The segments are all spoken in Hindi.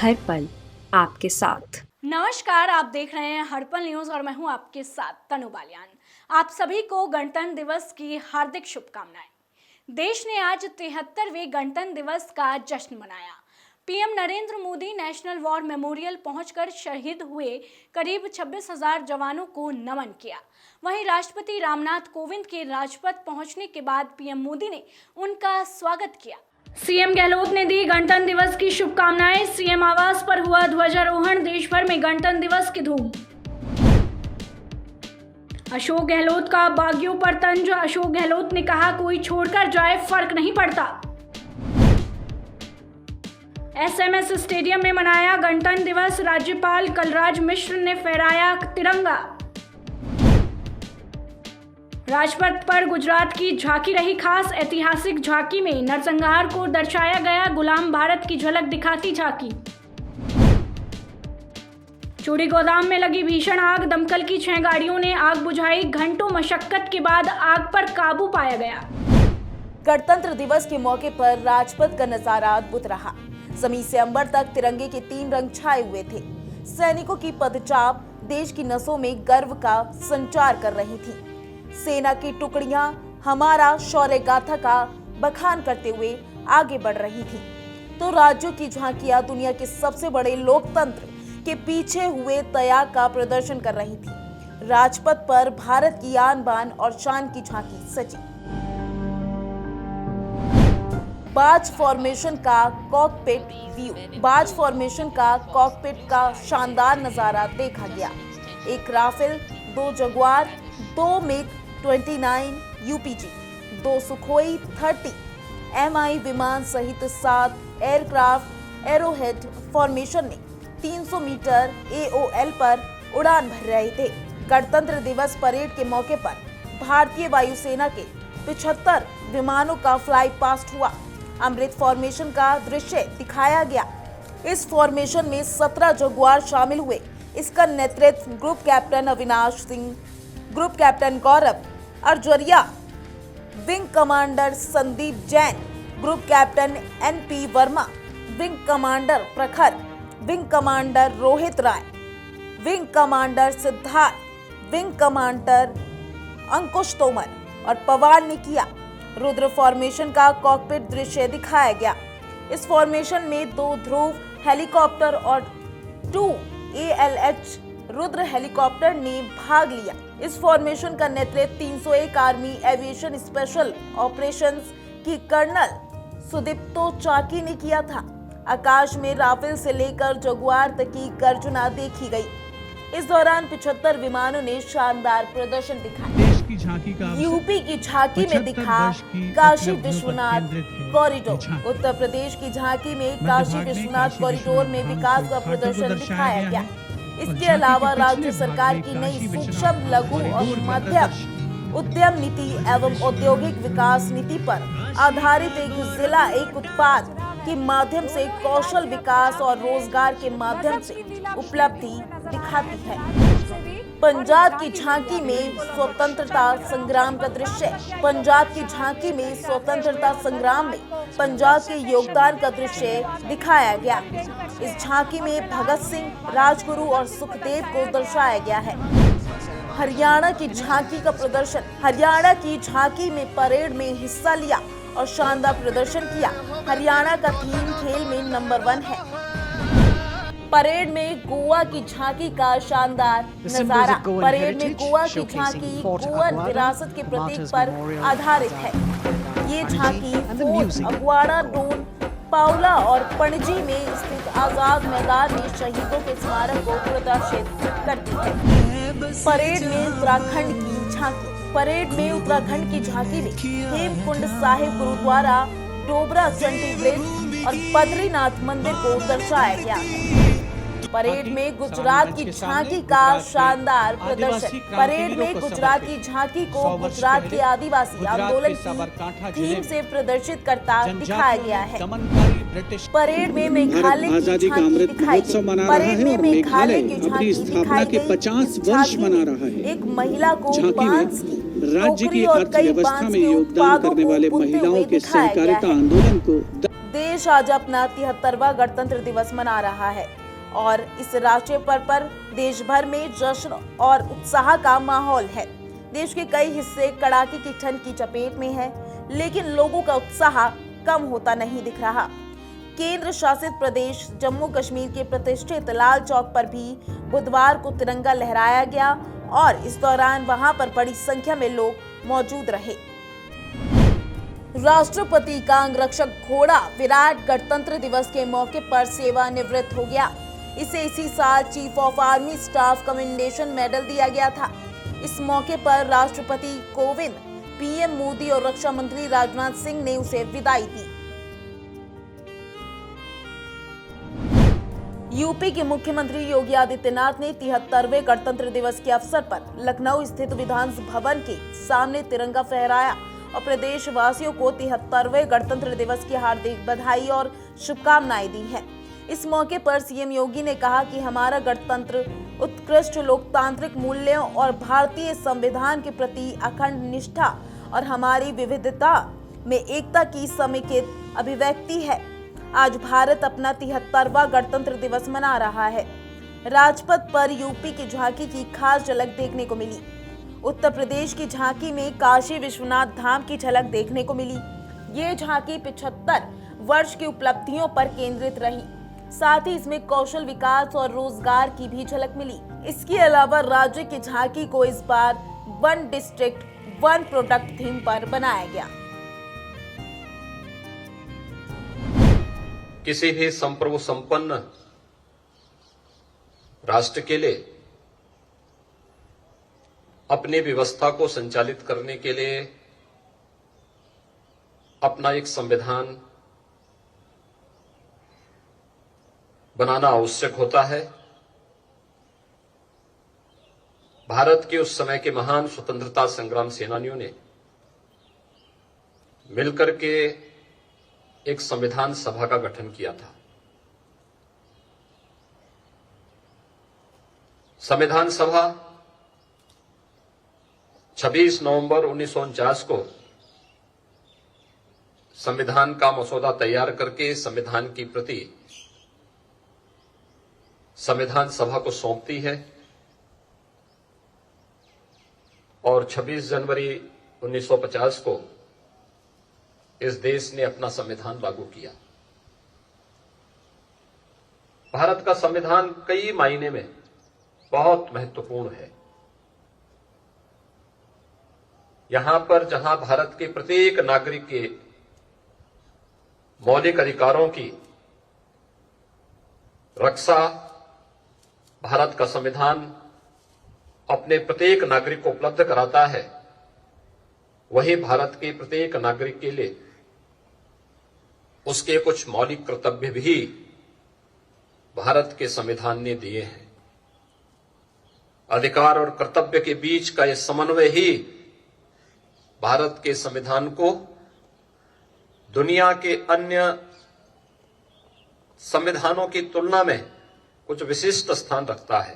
हर पल आपके साथ। नमस्कार, आप देख रहे हैं हड़पल न्यूज और मैं हूं आपके साथ तनु बालियान। आप सभी को गणतंत्र दिवस की हार्दिक शुभकामनाएं। देश ने आज 73वें गणतंत्र दिवस का जश्न मनाया। PM Narendra Modi national war memorial पहुंचकर शहीद हुए करीब 26,000 जवानों को नमन किया। वहीं राष्ट्रपति रामनाथ कोविंद के राजपथ पहुंचने के बाद पीएम मोदी ने उनका स्वागत किया। सीएम गहलोत ने दी गणतंत्र दिवस की शुभकामनाएं। सीएम आवास पर हुआ ध्वजारोहण। देश भर में गणतंत्र दिवस की धूम। अशोक गहलोत का बागियों पर तंज। अशोक गहलोत ने कहा, कोई छोड़कर जाए फर्क नहीं पड़ता। एसएमएस स्टेडियम में मनाया गणतंत्र दिवस। राज्यपाल कलराज मिश्र ने फहराया तिरंगा। राजपथ पर गुजरात की झांकी रही खास। ऐतिहासिक झांकी में नरसंहार को दर्शाया गया। गुलाम भारत की झलक दिखाती झांकी। चूड़ी गोदाम में लगी भीषण आग। दमकल की 6 गाड़ियों ने आग बुझाई। घंटों मशक्कत के बाद आग पर काबू पाया गया। गणतंत्र दिवस के मौके पर राजपथ का नजारा अद्भुत रहा। जमीन से अंबर तक तिरंगे के 3 रंग छाए हुए थे। सैनिकों की पदचाप देश की नसों में गर्व का संचार कर रही थी। सेना की टुकड़ियां हमारा शौर्य गाथा का बखान करते हुए आगे बढ़ रही थी, तो राज्यों की झांकियां दुनिया के सबसे बड़े लोकतंत्र के पीछे हुए त्याग का प्रदर्शन कर रही थी। राजपथ पर भारत की आन बान और शान की झांकी सजी। बाज फॉर्मेशन का कॉकपिट व्यू। बाज फॉर्मेशन का कॉकपिट का शानदार नजारा देखा गया। एक Rafale, 2 Jaguar, 2 MiG 29 UPG, 2 Sukhoi 30 MI विमान सहित 7 एयरक्राफ्ट एरोहेड फॉर्मेशन में 300 मीटर एओएल पर उड़ान भर रहे थे। गणतंत्र दिवस परेड के मौके पर भारतीय वायुसेना के 75 विमानों का फ्लाई पास्ट हुआ। अमृत फॉर्मेशन का दृश्य दिखाया गया। इस फॉर्मेशन में 17 जगुआर शामिल हुए। इसका नेतृत्व group captain Avinash Singh, group captain Gaurav Arjariya, wing commander Sandeep Jain, group captain NP Verma, wing commander Prakhar, wing commander Rohit Rai, wing commander Siddharth, wing commander Ankush Tomar और पवार ने किया। रुद्र फॉर्मेशन का कॉकपिट दृश्य दिखाया गया। इस फॉर्मेशन में 2 ध्रुव हेलीकॉप्टर और 2 ALH रुद्र हेलीकॉप्टर ने भाग लिया। इस फॉर्मेशन का नेतृत्व 301 आर्मी एविएशन स्पेशल ऑपरेशंस की कर्नल सुदीप्तो चाकी ने किया था। आकाश में राफेल से लेकर जगुआर तक की गर्जना देखी गई। इस दौरान 75 विमानों ने शानदार प्रदर्शन दिखाया। यूपी की झांकी में दिखा काशी विश्वनाथ कॉरिडोर। उत्तर प्रदेश की झांकी में काशी विश्वनाथ कॉरिडोर में विकास का प्रदर्शन दिखाया गया। इसके अलावा राज्य सरकार की नई सूक्ष्म, लघु और मध्यम उद्यम नीति एवं औद्योगिक विकास नीति पर आधारित एक जिला एक उत्पाद के माध्यम से कौशल विकास और रोजगार के माध्यम से उपलब्धि दिखाती है। पंजाब की झांकी में स्वतंत्रता संग्राम का दृश्य। पंजाब की झांकी में स्वतंत्रता संग्राम में पंजाब के योगदान का दृश्य दिखाया गया। इस झांकी में भगत सिंह, राजगुरु और सुखदेव को दर्शाया गया है। हरियाणा की झांकी का प्रदर्शन। हरियाणा की झांकी में परेड में हिस्सा लिया और शानदार प्रदर्शन किया। हरियाणा का थीम खेल में नंबर 1 है। परेड में गोवा की झांकी का शानदार नजारा। परेड में गोवा की झांकी गोवन विरासत के प्रतीक पर आधारित है। ये झांकी फोर्ट अगुआड़ा, डोन पाउला और पणजी में स्थित आजाद मैदान में शहीदों के स्मारक को प्रदर्शित करती है। परेड में उत्तराखंड की झांकी। परेड में उत्तराखंड की झांकी में हेमकुंड साहिब गुरुद्वारा, डोबरा चंडी ब्रिज और बद्रीनाथ मंदिर को दर्शाया गया। परेड में गुजरात की झांकी का शानदार प्रदर्शन। परेड में गुजरात की झांकी को गुजरात के आदिवासी आंदोलन की थीम से प्रदर्शित करता दिखाया गया है। परेड में मेघालय की झांकी दिखाई गई। परेड में मेघालय की झांकी दिखाई गई। 50 वर्ष मना रहा है। एक महिला को बांस राज्य की अर्थव्यवस्था में योगदान करने वाले महिलाओं के सहकारिता आंदोलन को देश आज अपना 73वां गणतंत्र दिवस मना रहा है और इस राष्ट्रीय पर्व पर देश भर में जश्न और उत्साह का माहौल है। देश के कई हिस्से कड़ाके की ठंड की चपेट में हैं, लेकिन लोगों का उत्साह कम होता नहीं दिख रहा। केंद्र शासित प्रदेश जम्मू कश्मीर के प्रतिष्ठित लाल चौक पर भी बुधवार को तिरंगा लहराया गया और इस दौरान वहां पर बड़ी संख्या में लोग मौजूद रहे। राष्ट्रपति का अंगरक्षक घोड़ा विराट गणतंत्र दिवस के मौके पर सेवानिवृत्त हो गया। इसे इसी साल chief of army staff commendation medal दिया गया था। इस मौके पर राष्ट्रपति कोविंद, पीएम मोदी और रक्षा मंत्री राजनाथ सिंह ने उसे विदाई दी। यूपी के मुख्यमंत्री योगी आदित्यनाथ ने 73वें गणतंत्र दिवस के अवसर पर लखनऊ स्थित विधान भवन के सामने तिरंगा फहराया और प्रदेशवासियों को 73वें गणतंत्र दिवस की हार्दिक बधाई और शुभकामनाएं दी हैं। इस मौके पर सीएम योगी ने कहा कि हमारा गणतंत्र उत्कृष्ट लोकतांत्रिक मूल्यों और भारतीय संविधान के प्रति अखंड निष्ठा और हमारी विविधता में एकता की समेकित अभिव्यक्ति है। आज भारत अपना 73वां गणतंत्र दिवस मना रहा है। राजपथ पर यूपी की झांकी की खास झलक देखने को मिली। उत्तर प्रदेश की झांकी में काशी विश्वनाथ धाम की झलक देखने को मिली। ये झांकी 75 वर्ष की उपलब्धियों पर केंद्रित रही। साथ ही इसमें कौशल विकास और रोजगार की भी झलक मिली। इसके अलावा राज्य की झांकी को इस बार one district one product theme पर बनाया गया। किसी भी संप्रभु संपन्न राष्ट्र के लिए अपनी व्यवस्था को संचालित करने के लिए अपना एक संविधान बनाना आवश्यक होता है। भारत के उस समय के महान स्वतंत्रता संग्राम सेनानियों ने मिलकर के एक संविधान सभा का गठन किया था। संविधान सभा 26 नवंबर 1949 को संविधान का मसौदा तैयार करके संविधान की प्रति संविधान सभा को सौंपती है और 26 जनवरी 1950 को इस देश ने अपना संविधान लागू किया। भारत का संविधान कई मायने में बहुत महत्वपूर्ण है। यहां पर जहां भारत के प्रत्येक नागरिक के मौलिक अधिकारों की रक्षा भारत का संविधान अपने प्रत्येक नागरिक को उपलब्ध कराता है, वही भारत के प्रत्येक नागरिक के लिए उसके कुछ मौलिक कर्तव्य भी भारत के संविधान ने दिए हैं। अधिकार और कर्तव्य के बीच का यह समन्वय ही भारत के संविधान को दुनिया के अन्य संविधानों की तुलना में कुछ विशिष्ट स्थान रखता है।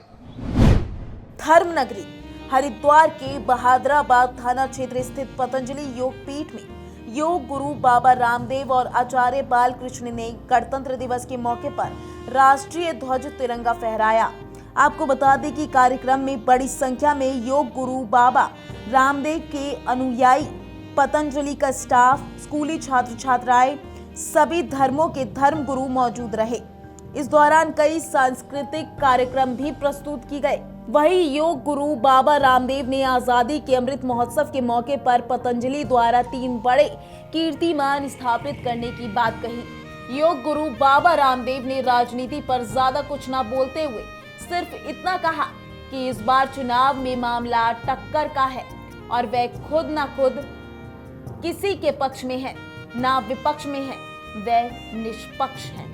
धर्मनगरी हरिद्वार के बहादुराबाद थाना क्षेत्र स्थित पतंजलि योग पीठ में योग गुरु बाबा रामदेव और आचार्य बालकृष्ण ने गणतंत्र दिवस के मौके पर राष्ट्रीय ध्वज तिरंगा फहराया। आपको बता दें कि कार्यक्रम में बड़ी संख्या में योग गुरु बाबा रामदेव के अनुयायी, पतंजलि का स्टाफ, स्कूली छात्र छात्राएं, सभी धर्मों के धर्म गुरु मौजूद रहे। इस दौरान कई सांस्कृतिक कार्यक्रम भी प्रस्तुत किए गए। वहीं योग गुरु बाबा रामदेव ने आजादी के अमृत महोत्सव के मौके पर पतंजलि द्वारा 3 बड़े कीर्तिमान स्थापित करने की बात कही। योग गुरु बाबा रामदेव ने राजनीति पर ज्यादा कुछ न बोलते हुए सिर्फ इतना कहा कि इस बार चुनाव में मामला टक्कर का है और वह खुद न खुद किसी के पक्ष में है, ना विपक्ष में है, वह निष्पक्ष है।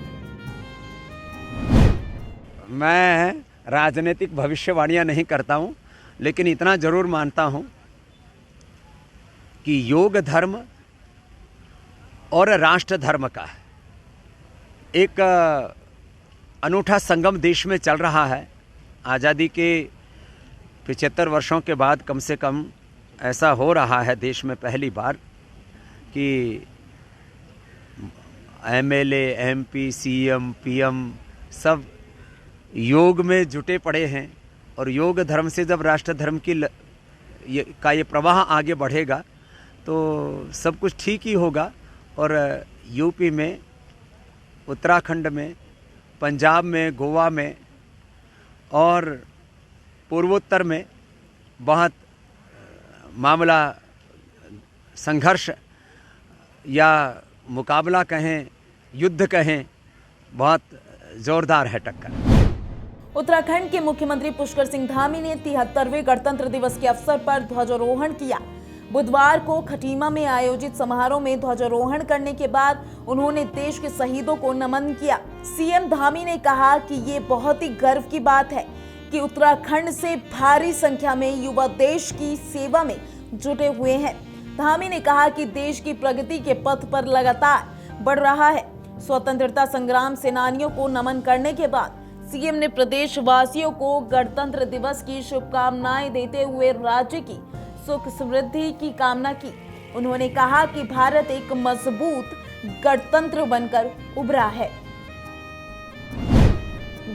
मैं राजनीतिक भविष्यवाणियां नहीं करता हूं, लेकिन इतना जरूर मानता हूं कि योग धर्म और राष्ट्र धर्म का एक अनूठा संगम देश में चल रहा है। आज़ादी के 75 वर्षों के बाद कम से कम ऐसा हो रहा है देश में पहली बार कि एमएलए, एमपी, सीएम, पीएम सब योग में जुटे पड़े हैं। और योग धर्म से जब राष्ट्र धर्म की ये प्रवाह आगे बढ़ेगा तो सब कुछ ठीक ही होगा। और यूपी में, उत्तराखंड में, पंजाब में, गोवा में और पूर्वोत्तर में बहुत मामला संघर्ष या मुकाबला कहें, युद्ध कहें, बहुत ज़ोरदार है टक्कर। उत्तराखंड के मुख्यमंत्री पुष्कर सिंह धामी ने 73वें गणतंत्र दिवस के अवसर पर ध्वजारोहण किया। बुधवार को खटीमा में आयोजित समारोह में ध्वजारोहण करने के बाद उन्होंने देश के शहीदों को नमन किया। सीएम धामी ने कहा कि ये बहुत ही गर्व की बात है कि उत्तराखंड से भारी संख्या में युवा देश की सेवा में जुटे हुए हैं। धामी ने कहा कि देश की प्रगति के पथ पर लगातार बढ़ रहा है। स्वतंत्रता संग्राम सेनानियों को नमन करने के बाद सीएम ने प्रदेश वासियों को गणतंत्र दिवस की शुभकामनाएं देते हुए राज्य की सुख समृद्धि की कामना की। उन्होंने कहा कि भारत एक मजबूत गणतंत्र बनकर उभरा है।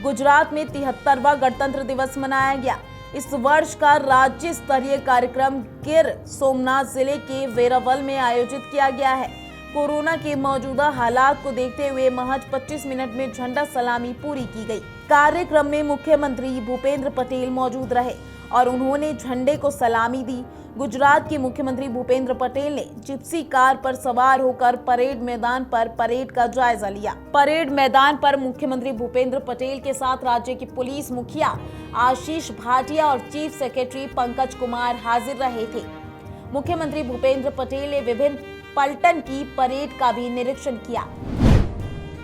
गुजरात में 73वां गणतंत्र दिवस मनाया गया। इस वर्ष का राज्य स्तरीय कार्यक्रम गिर सोमनाथ जिले के वेरावल में आयोजित किया गया है। कोरोना के मौजूदा हालात को देखते हुए महज 25 मिनट में झंडा सलामी पूरी की गई। कार्यक्रम में मुख्यमंत्री भूपेंद्र पटेल मौजूद रहे और उन्होंने झंडे को सलामी दी। गुजरात के मुख्यमंत्री भूपेंद्र पटेल ने जिप्सी कार पर सवार होकर परेड मैदान पर परेड का जायजा लिया। परेड मैदान पर मुख्यमंत्री भूपेंद्र पटेल के साथ राज्य के पुलिस मुखिया आशीष भाटिया और चीफ सेक्रेटरी पंकज कुमार हाजिर रहे थे। मुख्यमंत्री भूपेंद्र पटेल ने विभिन्न पलटन की परेड का भी निरीक्षण किया।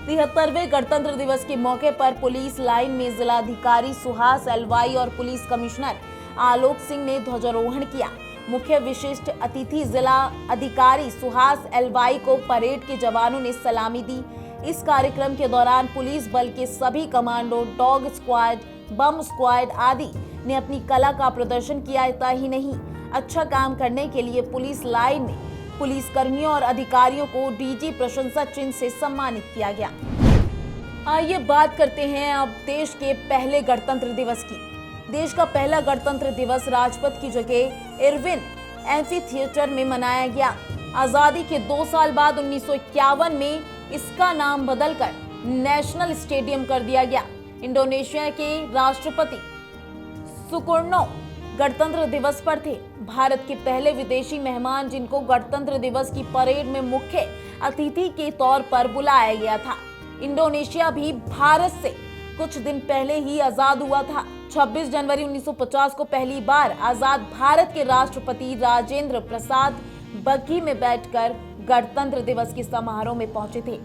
73वें गणतंत्र दिवस के मौके पर पुलिस लाइन में जिलाधिकारी सुहास एलवाई और पुलिस कमिश्नर आलोक सिंह ने ध्वजारोहण किया। मुख्य विशिष्ट अतिथि जिला अधिकारी सुहास एलवाई को परेड के जवानों ने सलामी दी। इस कार्यक्रम के दौरान पुलिस बल के सभी कमांडो, डॉग स्क्वाड, बम स्क्वाड आदि ने अपनी कला का प्रदर्शन किया। इतना ही नहीं, अच्छा काम करने के लिए पुलिस लाइन में पुलिस कर्मियों और अधिकारियों को डीजी प्रशंसा चिन्ह से सम्मानित किया गया। आइए बात करते हैं अब देश के पहले गणतंत्र दिवस की। देश का पहला गणतंत्र दिवस राजपथ की जगह इरविन एम्फी थिएटर में मनाया गया। आजादी के 2 साल बाद 1951 में इसका नाम बदलकर नेशनल स्टेडियम कर दिया गया। इंडोनेशिया के राष्ट्रपति सुकर्नो गणतंत्र दिवस पर थे। भारत के पहले विदेशी मेहमान जिनको गणतंत्र दिवस की परेड में मुख्य अतिथि के तौर पर बुलाया गया था। इंडोनेशिया भी भारत से कुछ दिन पहले ही आजाद हुआ था। 26 जनवरी 1950 को पहली बार आजाद भारत के राष्ट्रपति राजेंद्र प्रसाद बग्घी में बैठकर गणतंत्र दिवस के समारोह में पहुंचे थे।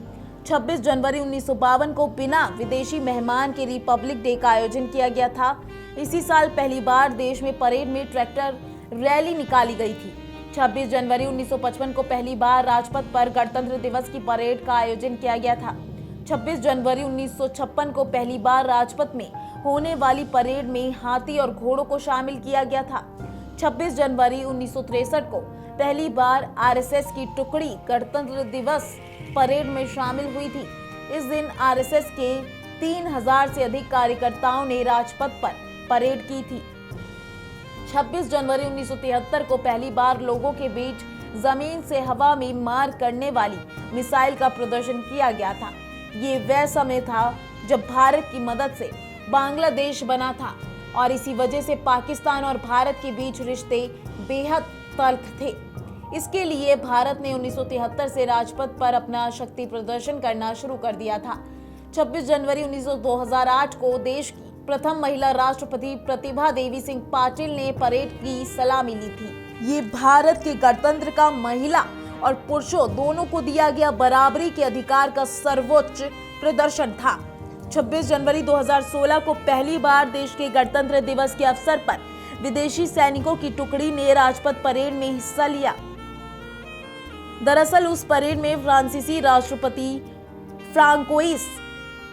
26 जनवरी 1952 को बिना विदेशी मेहमान के रिपब्लिक डे का आयोजन किया गया था। इसी साल पहली बार देश में परेड में ट्रैक्टर रैली निकाली गई थी। 26 जनवरी 1955 को पहली बार राजपथ पर गणतंत्र दिवस की परेड का आयोजन किया गया था। 26 जनवरी 1956 को पहली बार राजपथ में होने वाली परेड में हाथी और घोड़ों को शामिल किया गया था। 26 जनवरी 1963 को पहली बार आरएसएस की टुकड़ी गणतंत्र दिवस परेड में शामिल हुई थी। इस दिन आरएसएस के 3000 से अधिक कार्यकर्ताओं ने राजपथ पर परेड की थी। 26 जनवरी 1973 को पहली बार लोगों के बीच जमीन से हवा में मार करने वाली मिसाइल का प्रदर्शन किया गया था। ये वह समय था जब भारत की मदद से बांग्लादेश बना था और इसी वजह से पाकिस्तान और भारत के बीच रिश्ते बेहद तल्ख थे। इसके लिए भारत ने 1973 से राजपथ पर अपना शक्ति प्रदर्शन करना शुरू कर दिया था। 26 जनवरी 2008 को देश की प्रथम महिला राष्ट्रपति प्रतिभा देवी सिंह पाटिल ने परेड की सलामी ली थी। ये भारत के गणतंत्र का महिला और पुरुषों दोनों को दिया गया बराबरी के अधिकार का सर्वोच्च प्रदर्शन था। 26 जनवरी 2016 को पहली बार देश के गणतंत्र दिवस के अवसर पर विदेशी सैनिकों की टुकड़ी ने राजपथ परेड में हिस्सा लिया। दरअसल उस परेड में फ्रांसीसी राष्ट्रपति फ्रांकोइस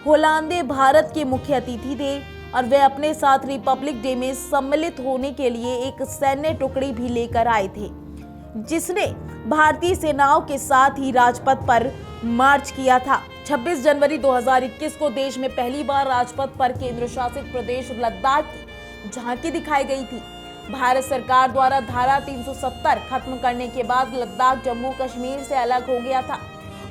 होलांदे भारत के मुख्य अतिथि थे और वे अपने साथ रिपब्लिक डे में सम्मिलित होने के लिए एक सैन्य टुकड़ी भी लेकर आए थे। जिसने भारतीय सेनाओं के साथ ही राजपथ पर मार्च किया था। 26 जनवरी 2021 को देश में पहली बार राजपथ पर केंद्र शासित प्रदेश लद्दाख की झांकी दिखाई गई थी। भारत सरकार द्वारा धारा 370 खत्म करने के बाद लद्दाख जम्मू कश्मीर से अलग हो गया था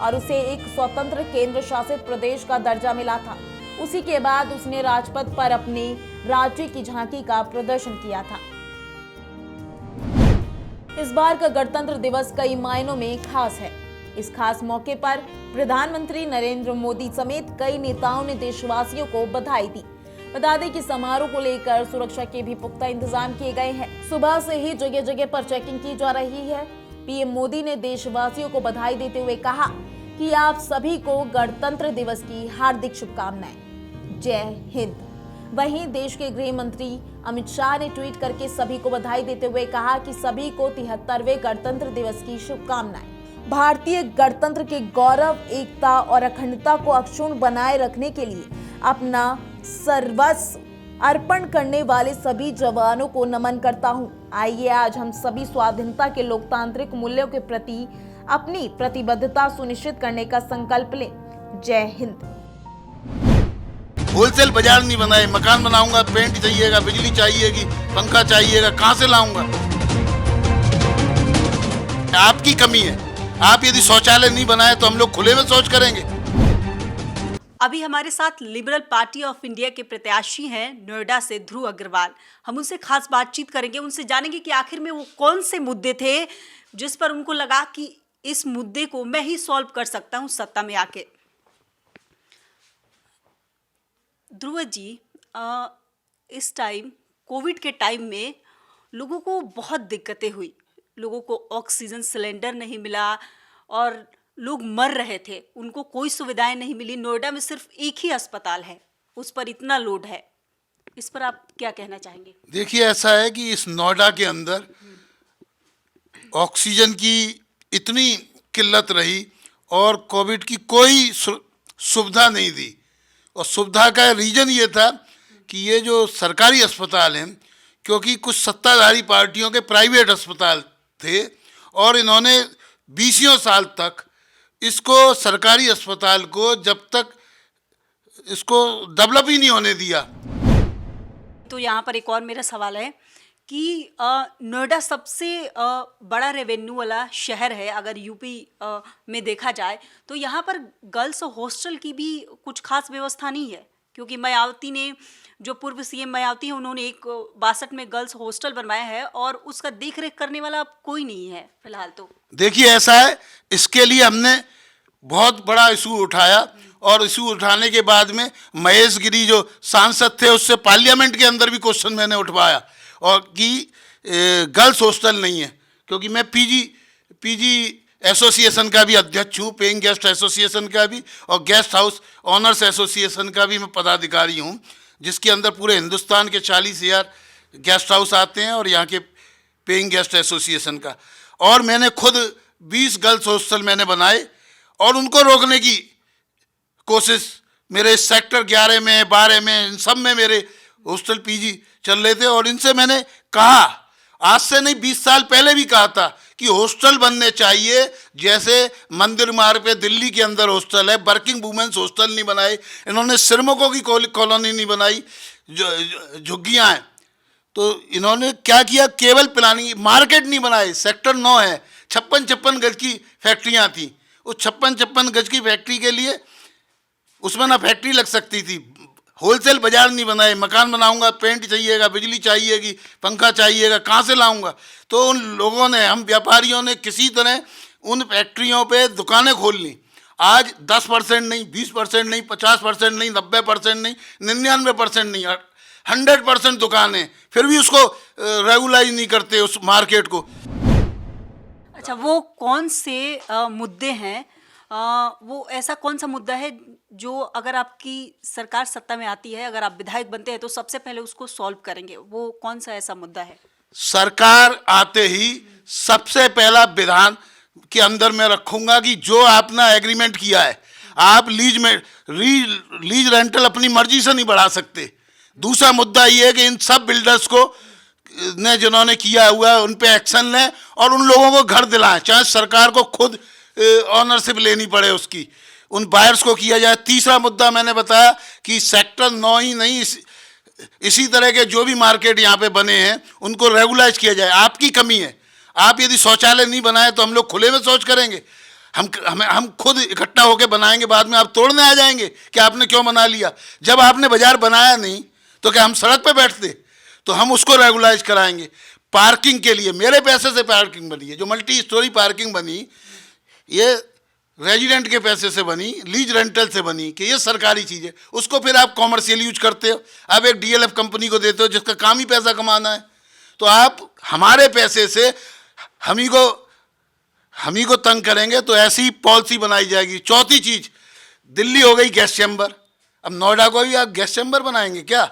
और उसे एक स्वतंत्र केंद्र शासित प्रदेश का दर्जा मिला था। उसी के बाद उसने राजपथ पर अपने राज्य की झांकी का प्रदर्शन किया था। इस बार का गणतंत्र दिवस कई मायनों में खास है। इस खास मौके पर प्रधानमंत्री नरेंद्र मोदी समेत कई नेताओं ने देशवासियों को बधाई दी। बता दें कि समारोह को लेकर सुरक्षा के भी पुख्ता इंतजाम किए गए हैं। सुबह से ही जगह जगह पर चेकिंग की जा रही है। पीएम मोदी ने देशवासियों को बधाई देते हुए कहा कि आप सभी को गणतंत्र दिवस की हार्दिक शुभकामनाएं। जय हिंद। वहीं देश के गृह मंत्री अमित शाह ने ट्वीट करके सभी को बधाई देते हुए कहा कि सभी को 73वें गणतंत्र दिवस की शुभकामनाएं। भारतीय गणतंत्र के गौरव, एकता और अखंडता को अक्षुण्ण बनाए रखने के लिए अपना सर्वस्व अर्पण करने वाले सभी जवानों को नमन करता हूं। आइए आज हम सभी स्वाधीनता के लोकतांत्रिक मूल्यों के प्रति अपनी प्रतिबद्धता सुनिश्चित करने का संकल्प लें। जय हिंद। होलसेल बाजार नहीं बनाए, मकान बनाऊंगा, पेंट चाहिएगा, बिजली चाहिएगी, पंखा चाहिएगा, कहां से लाऊंगा? आपकी कमी है। आप यदि शौचालय नहीं बनाए तो हम लोग खुले में शौच करेंगे। अभी हमारे साथ लिबरल पार्टी ऑफ इंडिया के प्रत्याशी हैं नोएडा से ध्रुव अग्रवाल। हम उनसे खास बातचीत करेंगे, उनसे जानेंगे कि आखिर में वो कौन से मुद्दे थे जिस पर उनको लगा कि इस मुद्दे को मैं ही सॉल्व कर सकता हूं सत्ता में आके। ध्रुव जी, इस टाइम कोविड के टाइम में लोगों को बहुत दिक्कतें हुई। लोगों को ऑक्सीजन सिलेंडर नहीं मिला और लोग मर रहे थे, उनको कोई सुविधाएं नहीं मिली। नोएडा में सिर्फ एक ही अस्पताल है, उस पर इतना लोड है। इस पर आप क्या कहना चाहेंगे? देखिए, ऐसा है कि इस नोएडा के अंदर ऑक्सीजन की इतनी किल्लत रही और कोविड की कोई सुविधा नहीं दी। और सुविधा का रीज़न ये था कि ये जो सरकारी अस्पताल हैं, क्योंकि कुछ सत्ताधारी पार्टियों के प्राइवेट अस्पताल थे और इन्होंने 20 साल तक इसको सरकारी अस्पताल को जब तक इसको डेवलप ही नहीं होने दिया। तो यहाँ पर एक और मेरा सवाल है कि नोएडा सबसे बड़ा रेवेन्यू वाला शहर है अगर यूपी में देखा जाए, तो यहाँ पर गर्ल्स हॉस्टल की भी कुछ खास व्यवस्था नहीं है। क्योंकि मायावती ने, जो पूर्व सीएम मायावती है, उन्होंने एक 62 में गर्ल्स हॉस्टल बनवाया है और उसका देखरेख करने वाला कोई नहीं है फिलहाल। तो देखिए, ऐसा है, इसके लिए हमने बहुत बड़ा इशू उठाया और इशू उठाने के बाद में महेश गिरी जो सांसद थे उससे पार्लियामेंट के अंदर भी क्वेश्चन मैंने उठवाया और कि गर्ल्स हॉस्टल नहीं है। क्योंकि मैं पीजी एसोसिएशन का भी अध्यक्ष हूँ, पेइंग गेस्ट एसोसिएशन का भी, और गेस्ट हाउस ऑनर्स एसोसिएशन का भी मैं पदाधिकारी हूँ, जिसके अंदर पूरे हिंदुस्तान के 40,000 गेस्ट हाउस आते हैं और यहाँ के पेइंग गेस्ट एसोसिएशन का। और मैंने खुद 20 गर्ल्स हॉस्टल मैंने बनाए और उनको रोकने की कोशिश, मेरे सेक्टर 11 में, 12 में, इन सब में मेरे हॉस्टल पीजी चल रहे थे। और इनसे मैंने कहा, आज से नहीं 20 साल पहले भी कहा था कि हॉस्टल बनने चाहिए, जैसे मंदिर मार्ग पे दिल्ली के अंदर हॉस्टल है। वर्किंग वुमेन्स हॉस्टल नहीं बनाए इन्होंने, श्रमिकों की कॉलोनी नहीं बनाई, झुग्गियाँ हैं। तो इन्होंने क्या किया, केवल प्लानिंग, मार्केट नहीं बनाए। सेक्टर 9 है, 56 गज की फैक्ट्रियाँ थी। उस 56 गज की फैक्ट्री के लिए उसमें ना फैक्ट्री लग सकती थी। होलसेल बाजार नहीं बनाए, मकान बनाऊंगा, पेंट चाहिएगा, बिजली चाहिएगी, पंखा चाहिएगा, कहाँ से लाऊंगा? तो उन लोगों ने, हम व्यापारियों ने किसी तरह उन फैक्ट्रियों पे दुकानें खोल ली। आज 10% नहीं, 20% नहीं, 50% नहीं, 90% नहीं, 99% नहीं, 100% दुकानें, फिर भी उसको रेगुलाइज नहीं करते उस मार्केट को। अच्छा, वो कौन से मुद्दे हैं, वो ऐसा कौन सा मुद्दा है जो अगर आपकी सरकार सत्ता में आती है, अगर आप विधायक बनते हैं, तो सबसे पहले उसको सॉल्व करेंगे? वो कौन सा ऐसा मुद्दा है? सरकार आते ही सबसे पहला विधान के अंदर मैं रखूंगा कि जो आपने एग्रीमेंट किया है, आप लीज रेंटल अपनी मर्जी से नहीं बढ़ा सकते। दूसरा मुद्दा ये है कि इन सब बिल्डर्स को ने जिन्होंने किया हुआ है उन पे एक्शन लें और उन लोगों को घर दिलाएं, चाहे सरकार को खुद ऑनरशिप लेनी पड़े उसकी, उन बायर्स को किया जाए। तीसरा मुद्दा मैंने बताया कि सेक्टर 9 ही नहीं, इसी तरह के जो भी मार्केट यहाँ पे बने हैं उनको रेगुलाइज किया जाए। आपकी कमी है, आप यदि शौचालय नहीं बनाए तो हम लोग खुले में शौच करेंगे, हम खुद इकट्ठा होकर बनाएंगे, बाद में आप तोड़ने आ जाएंगे कि आपने क्यों बना लिया। जब आपने बाजार बनाया नहीं तो क्या हम सड़क पे बैठते? तो हम उसको रेगुलाइज कराएंगे। पार्किंग के लिए मेरे पैसे से पार्किंग बनी है, जो मल्टी स्टोरी पार्किंग बनी ये रेजिडेंट के पैसे से बनी, लीज रेंटल से बनी, कि ये सरकारी चीज़ है, उसको फिर आप कॉमर्शियल यूज करते हो, आप एक डीएलएफ कंपनी को देते हो जिसका काम ही पैसा कमाना है। तो आप हमारे पैसे से हम ही को तंग करेंगे, तो ऐसी पॉलिसी बनाई जाएगी। चौथी चीज, दिल्ली हो गई गैस चैम्बर, अब नोएडा को भी आप गैस चैम्बर बनाएंगे क्या?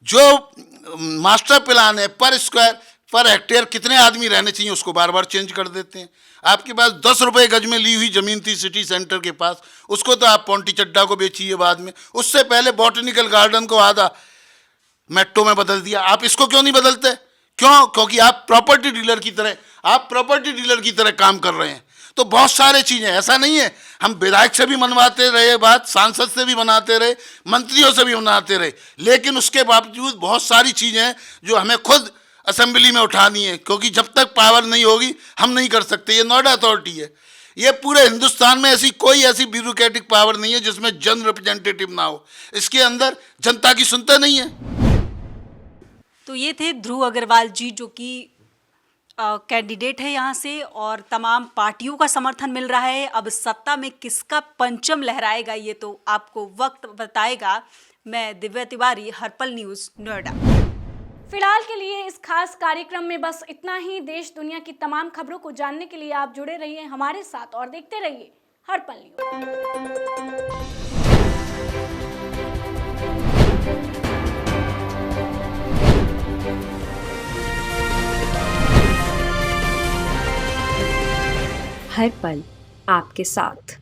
जो मास्टर प्लान है पर स्क्वायर पर हेक्टेयर कितने आदमी रहने चाहिए उसको बार बार चेंज कर देते हैं। आपके पास 10 रुपए गज में ली हुई जमीन थी सिटी सेंटर के पास, उसको तो आप पौंटी चड्डा को बेचिए बाद में। उससे पहले बॉटनिकल गार्डन को आधा मेट्रो में बदल दिया, आप इसको क्यों नहीं बदलते? क्यों? क्योंकि आप प्रॉपर्टी डीलर की तरह काम कर रहे हैं। तो बहुत सारे चीजें, ऐसा नहीं है हम विधायक से भी मनवाते रहे बात, सांसद से भी बनाते रहे, मंत्रियों से भी बनाते रहे, लेकिन उसके बावजूद बहुत सारी चीजें हैं जो हमें खुद असेंबली में उठानी है, क्योंकि जब तक पावर नहीं होगी हम नहीं कर सकते। ये नोएडा अथॉरिटी है, ये पूरे हिंदुस्तान में कोई ऐसी ब्यूरोक्रेटिक पावर नहीं है जिसमें जन रिप्रेजेंटेटिव ना हो। इसके अंदर जनता की सुनते नहीं है। तो ये थे ध्रुव अग्रवाल जी, जो कि कैंडिडेट है यहाँ से और तमाम पार्टियों का समर्थन मिल रहा है। अब सत्ता में किसका पंचम लहराएगा ये तो आपको वक्त बताएगा। मैं दिव्या तिवारी, हर्पल न्यूज़, नोएडा। फिलहाल के लिए इस खास कार्यक्रम में बस इतना ही। देश दुनिया की तमाम खबरों को जानने के लिए आप जुड़े रहिए हमारे साथ और देखते रहिए हर्पल न्यूज़। हर पल आपके साथ।